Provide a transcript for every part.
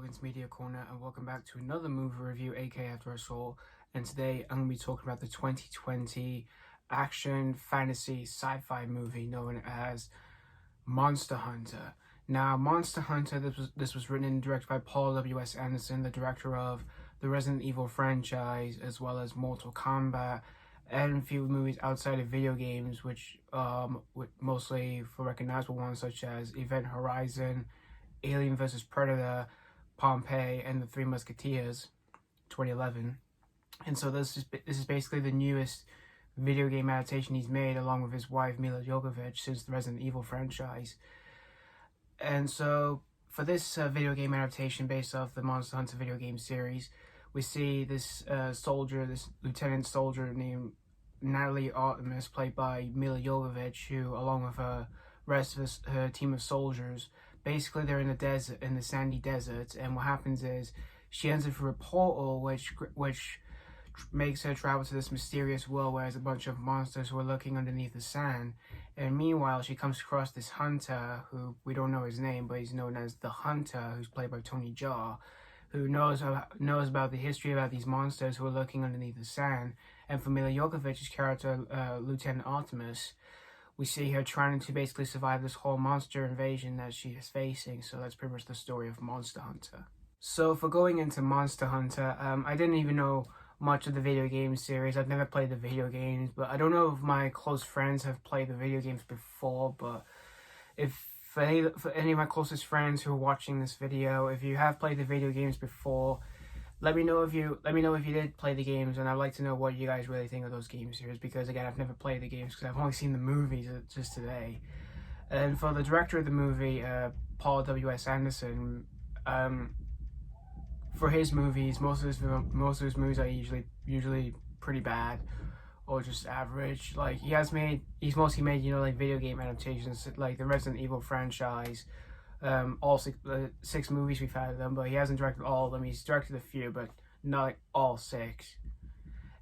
Logan's Media Corner, and welcome back to another movie review, aka After a Soul. And today I'm going to be talking about the 2020 action fantasy sci-fi movie known as Monster Hunter. Now, Monster Hunter, this was written and directed by Paul W.S. Anderson, the director of the Resident Evil franchise, as well as Mortal Kombat, and a few movies outside of video games, which mostly for recognizable ones such as Event Horizon, Alien vs. Predator, Pompeii, and The Three Musketeers, 2011. And so this is basically the newest video game adaptation he's made, along with his wife Mila Jovovich, since the Resident Evil franchise. And so for this video game adaptation based off the Monster Hunter video game series, we see this this lieutenant soldier named Natalie Artemis, played by Mila Jovovich, who, along with her rest of her team of soldiers, basically they're in the desert, in the sandy desert, and what happens is she ends up through a portal which makes her travel to this mysterious world where there's a bunch of monsters who are lurking underneath the sand. And meanwhile, she comes across this hunter who we don't know his name, but he's known as the Hunter, who's played by Tony Jaa, who knows about the history about these monsters who are lurking underneath the sand. And for Mila Jovovich's character, Lieutenant Artemis, we see her trying to basically survive this whole monster invasion that she is facing. So that's pretty much the story of Monster Hunter. So for going into Monster Hunter, I didn't even know much of the video game series. I've never played the video games, but I don't know if my close friends have played the video games before. But for any of my closest friends who are watching this video, if you have played the video games before, let me know if you did play the games, and I'd like to know what you guys really think of those game series, because again, I've never played the games because I've only seen the movies just today. And for the director of the movie, Paul W.S. Anderson, for his movies, most of his movies are usually pretty bad or just average. Like he's mostly made like video game adaptations, like the Resident Evil franchise. All six movies we've had of them, but he hasn't directed all of them. He's directed a few, but not like all six.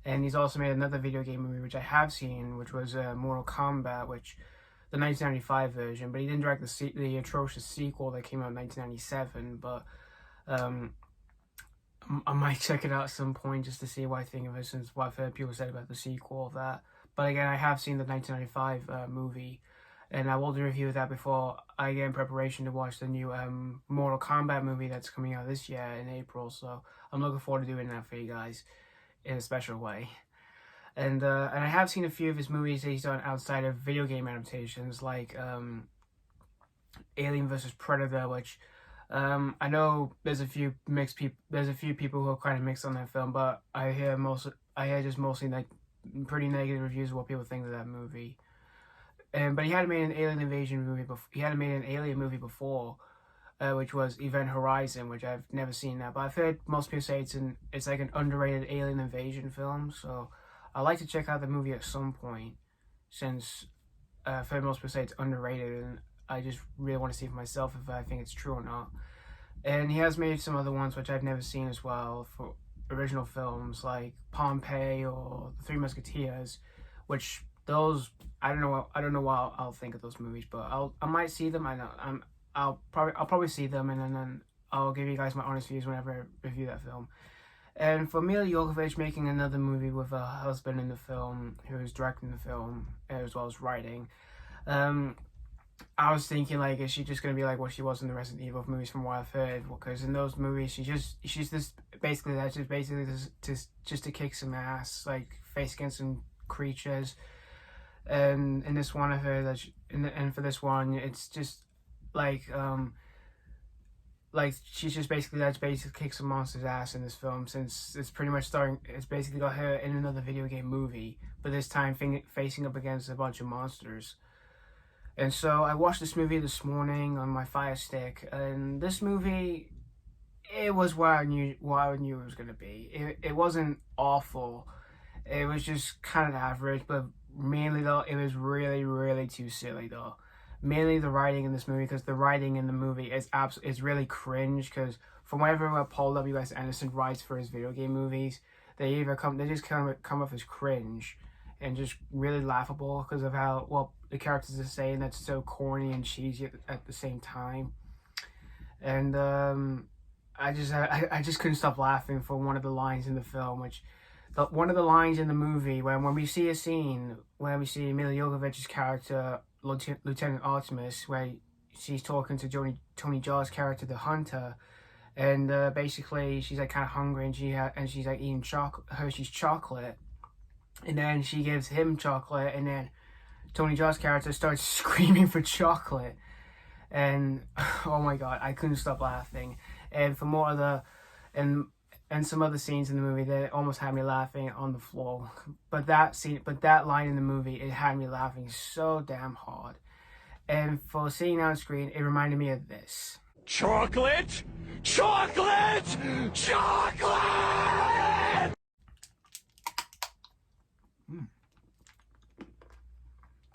And he's also made another video game movie, which I have seen, which was Mortal Kombat, which the 1995 version. But he didn't direct the atrocious sequel that came out in 1997. But I might check it out at some point just to see what I think of it, since what I've heard people said about the sequel of that. But again, I have seen the 1995 movie, and I will do a review of that before I get in preparation to watch the new Mortal Kombat movie that's coming out this year in April. So I'm looking forward to doing that for you guys in a special way. And I have seen a few of his movies that he's done outside of video game adaptations, like Alien vs. Predator, which I know there's a few people who are kind of mixed on that film, but I hear just mostly like pretty negative reviews of what people think of that movie. But he hadn't made an alien invasion movie before. He hadn't made an alien movie before, which was Event Horizon, which I've never seen that. But I've heard most people say it's like an underrated alien invasion film. So I'd like to check out the movie at some point, since I've heard most people say it's underrated, and I just really want to see for myself if I think it's true or not. And he has made some other ones which I've never seen as well, for original films like Pompeii or The Three Musketeers, which those I don't know what I'll think of those movies, but I might see them. I'll probably see them, and then I'll give you guys my honest views whenever I review that film. And for Mila Jovovich making another movie with her husband in the film, who is directing the film as well as writing, I was thinking, like, is she just gonna be like what she was in the Resident Evil movies, from what I've heard? Because in those movies, she's just to kick some ass, like face against some creatures. And in this one, I heard that and for this one, it's just like she's just basically kick some monster's ass in this film, since it's pretty much it's basically got her in another video game movie, but this time facing up against a bunch of monsters. And so I watched this movie this morning on my Fire Stick, and this movie, it was what I knew it was gonna be. It wasn't awful. It was just kind of average, but mainly though, it was really, really too silly though. Mainly the writing in this movie, because the writing in the movie is really cringe. Because from whatever Paul W.S. Anderson writes for his video game movies, they just come off as cringe and just really laughable because of how the characters are saying that's so corny and cheesy at the same time. And I just couldn't stop laughing for one of the lines in the film, one of the lines in the movie when we see a scene where we see Mila Jovovich's character, Lieutenant Artemis, where she's talking to Tony Jaa's character, the Hunter, and basically she's like kind of hungry, and she's like eating Hershey's chocolate, and then she gives him chocolate, and then Tony Jaa's character starts screaming for chocolate, and oh my god, I couldn't stop laughing. And for more of the and some other scenes in the movie that almost had me laughing on the floor. But that line in the movie, it had me laughing so damn hard. And for seeing on screen, it reminded me of this. Chocolate! Chocolate! Chocolate!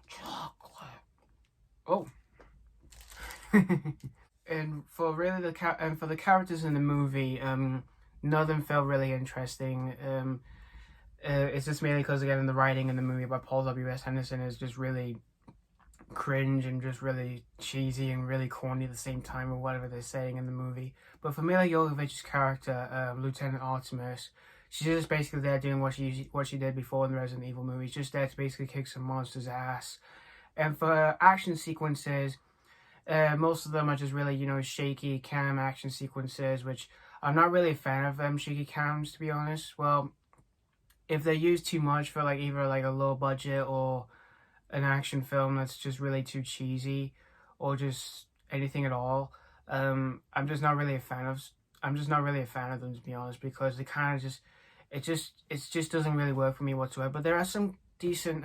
Chocolate. Oh. And for the characters in the movie, none of them felt really interesting. It's just mainly because, again, the writing in the movie by Paul W.S. Henderson is just really cringe and just really cheesy and really corny at the same time, or whatever they're saying in the movie. But for Mila Jovovich's character, Lieutenant Artemis, she's just basically there doing what she did before in the Resident Evil movies, just there to basically kick some monsters' ass. And for action sequences, most of them are just really, shaky cam action sequences, which I'm not really a fan of shaky cams, to be honest. Well, if they're used too much for either a low budget or an action film that's just really too cheesy, or just anything at all, I'm just not really a fan of them, to be honest, because they kind of it just doesn't really work for me whatsoever. But there are some decent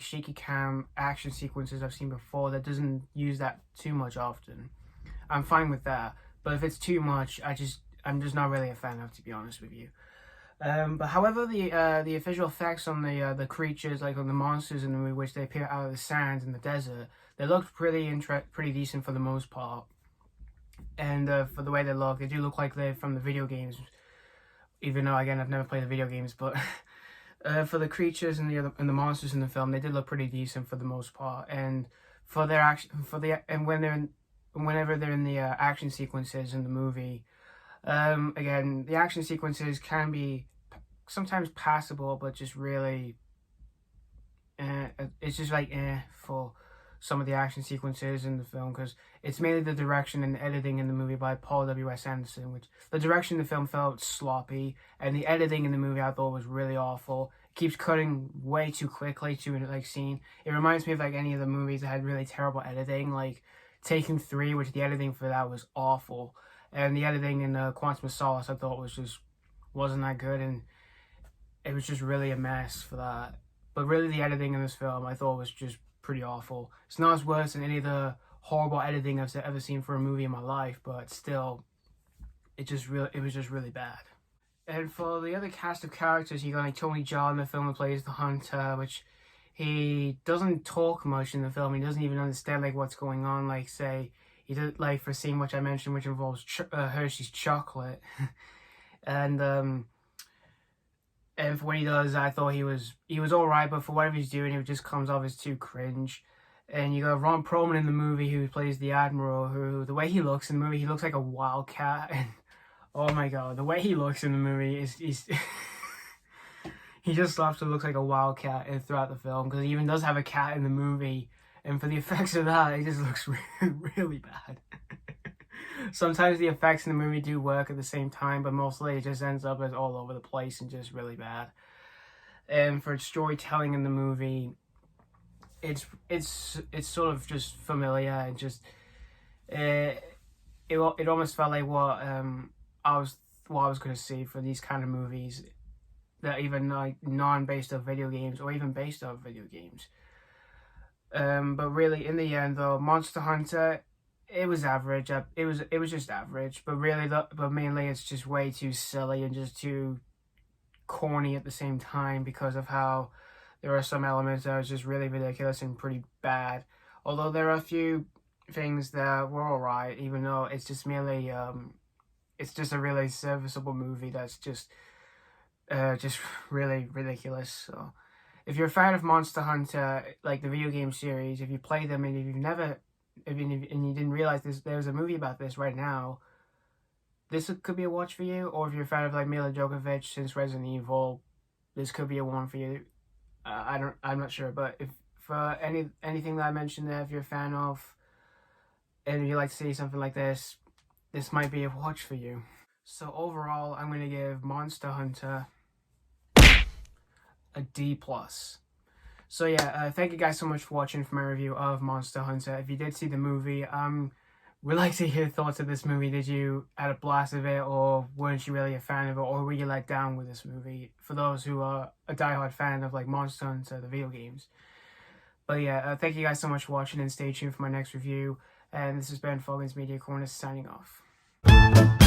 shaky cam action sequences I've seen before that doesn't use that too much often. I'm fine with that, but if it's too much, I'm just not really a fan of, to be honest with you. But however, the visual effects on the creatures, like on the monsters in the movie, which they appear out of the sand in the desert, they looked pretty decent for the most part. And for the way they do look like they're from the video games. Even though, again, I've never played the video games, but for the creatures and the monsters in the film, they did look pretty decent for the most part. And for their whenever they're in the action sequences in the movie, again, the action sequences can be sometimes passable, but just really, it's just for some of the action sequences in the film, because it's mainly the direction and editing in the movie by Paul W.S. Anderson, which the direction in the film felt sloppy, and the editing in the movie I thought was really awful. It keeps cutting way too quickly to scene. It reminds me of any of the movies that had really terrible editing, like Taken 3, which the editing for that was awful. And the editing in Quantum of Solace I thought wasn't that good, and it was just really a mess for that. But really, the editing in this film I thought was just pretty awful. It's not as worse than any of the horrible editing I've ever seen for a movie in my life, but still, it was just really bad. And for the other cast of characters, you got Tony Jaa in the film who plays the Hunter, which he doesn't talk much in the film. He doesn't even understand what's going on. He did for scene which I mentioned, which involves Hershey's chocolate, and for when he does, I thought he was alright, but for whatever he's doing, it just comes off as too cringe. And you got Ron Perlman in the movie who plays the Admiral, who the way he looks in the movie, he looks like a wildcat, and oh my god, the way he looks in the movie is he just absolutely looks like a wildcat throughout the film, because he even does have a cat in the movie. And for the effects of that, it just looks really bad. Sometimes the effects in the movie do work at the same time, but mostly it just ends up as all over the place and just really bad. And for storytelling in the movie, it's sort of just familiar, and just it almost felt like what I was going to see for these kind of movies that even non-based off video games, or even based off video games. But really, in the end, though, Monster Hunter, it was average. It was just average. But really, but mainly, it's just way too silly and just too corny at the same time, because of how there are some elements that are just really ridiculous and pretty bad. Although there are a few things that were alright, even though it's just merely it's just a really serviceable movie that's just really ridiculous. So, if you're a fan of Monster Hunter, the video game series, if you play them, and if you didn't realize there was a movie about this right now, this could be a watch for you, or if you're a fan of like Mila Jovovich since Resident Evil, this could be a one for you. I'm not sure, but if for anything that I mentioned there, if you're a fan of, and you like to see something like this might be a watch for you. So overall, I'm gonna give Monster Hunter a D+. So yeah, thank you guys so much for watching for my review of Monster Hunter. If you did see the movie, we'd like to hear your thoughts of this movie. Did you had a blast of it, or weren't you really a fan of it, or were you let down with this movie? For those who are a diehard fan of like Monster Hunter, the video games. But yeah, thank you guys so much for watching, and stay tuned for my next review. And this has been Foggins Media Corner signing off.